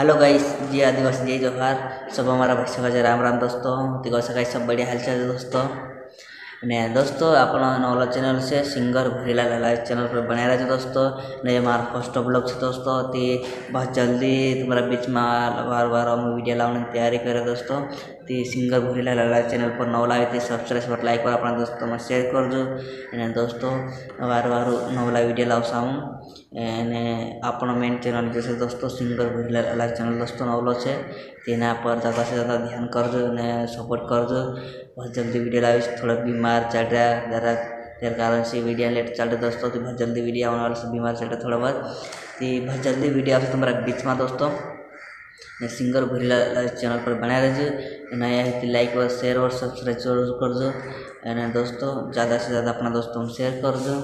Hello guys, जय आदिवासी, जय जोहार। सब हमारा भाई सका राम राम दोस्तों। तो कैसा गाइस, सब बढ़िया हालचाल है दोस्तों। ने दोस्तों अपन नौला चैनल से सिंगर भूरीला लाइव चैनल पर बने रहे दोस्तों। ने हमारा फर्स्ट ब्लॉग से दोस्तों ती बहुत जल्दी तुम्हारा बीच में बार बार हम वीडियो लाने की तैयारी करे दोस्तों। ती सिंगर भूरीला लाइव चैनल पर नौला थी सब्सक्राइब पर लाइक कर अपना दोस्तों में शेयर कर जो दोस्तों। बार बार नौला वीडियो लाओ सामू ने अपन मेन चैनल जैसे दोस्तों सिंगर भूरीला लाइव चैनल दोस्तों नौलो से तेना पर ज़्यादा से ज़्यादा ध्यान कर जो ने सपोर्ट कर जो। बहुत जल्दी वीडियो लाइव थोड़ा बीमार चल रहा है ज़रा तेरे कारण से वीडियो लेट चल रहा दोस्तों। तो बहुत जल्दी वीडियो आने वाले से बीमार चल रहा थोड़ा बहुत तो बहुत जल्दी वीडियो आपसे तुम्हारा बीच में दोस्तों। सिंगर भूरीला चैनल पर बने रहे नया है कि लाइक और शेयर और सब्सक्राइब जरूर कर जो दोस्तों। ज़्यादा से ज़्यादा अपना दोस्तों में शेयर कर जो।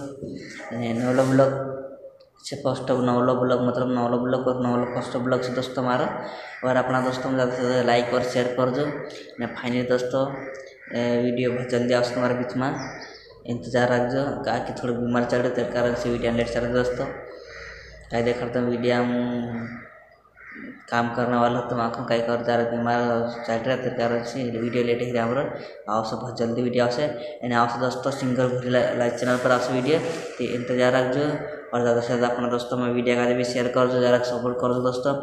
नौलो ब्लॉग से फर्स्ट नौलो ब्लॉग मतलब नौलो ब्लॉग और नौलो फर्स्ट ब्लॉग से दोस्तों हमारा और अपना दोस्तों में ज़्यादा से ज़्यादा लाइक और शेयर कर जो। फाइनली दोस्तों वीडियो बहुत जल्दी आओ तुम्हारे बीच में इंतजार रख जो। कहा कि थोड़ा बीमार चल रहे तेरे कारण से वीडियो लेट चल रहे दोस्तों। कहीं देख रहे तो वीडियो काम करने वाला तो आँखों कहीं कर जा रहा बीमार चल रहा तेरे कारण से वीडियो लेट ही हमारा आओ से बहुत जल्दी वीडियो आवसे आओ से दोस्तों सिंगर भूरीला लाइव चैनल पर आवसे वीडियो तो इंतजार रख जो। और ज़्यादा से ज़्यादा अपना दोस्तों में वीडियो का भी शेयर कर दो ज़रा सपोर्ट कर दो दोस्तों।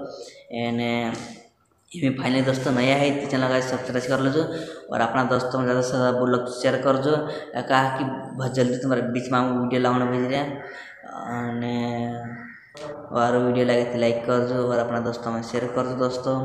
ये फाइनली दोस्तों नया है तो चैनल का सब्सक्राइब कर लो जो। और अपना दोस्तों में ज़्यादा से ज़्यादा ब्लॉग शेयर कर जो। कहा कि बहुत जल्दी तुम्हारे बीच में वीडियो लाने भेज रहे हैं और वीडियो लगे तो लाइक कर दो और अपना दोस्तों में शेयर कर दो दोस्तों।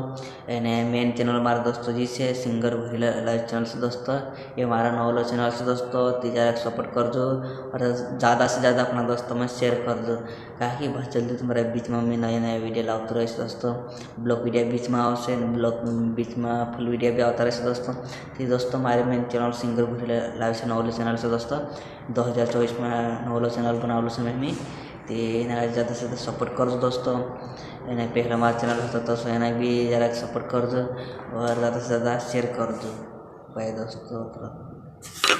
मेन चैनल हमारा दोस्तों जी से सिंगर भूरीला लाइव चैनल से दोस्तों ये हमारा नौलो चैनल से दोस्तों तीजा सपोर्ट कर दो और ज़्यादा से ज़्यादा अपना दोस्तों में शेयर कर दो। कहा कि बहुत जल्दी तुम्हारे बीच में नए नए वीडियो लाते रहे दोस्तों। ब्लॉग वीडियो बीच में आओ से ब्लॉग बीच में फुल वीडियो भी आता रहे दोस्तों। तो दोस्तों हमारे मेन चैनल सिंगर भूरीला लाइव से नौलो चैनल से दोस्तों 2024 में नौलो चैनल बना लो समय में तो ज़्यादा से ज़्यादा सपोर्ट कर दो दोस्तों। पहला हमारा चैनल होता तो इन्हें भी ज़रा सपोर्ट कर दो और ज़्यादा से ज़्यादा शेयर कर दो। बाय दोस्तों।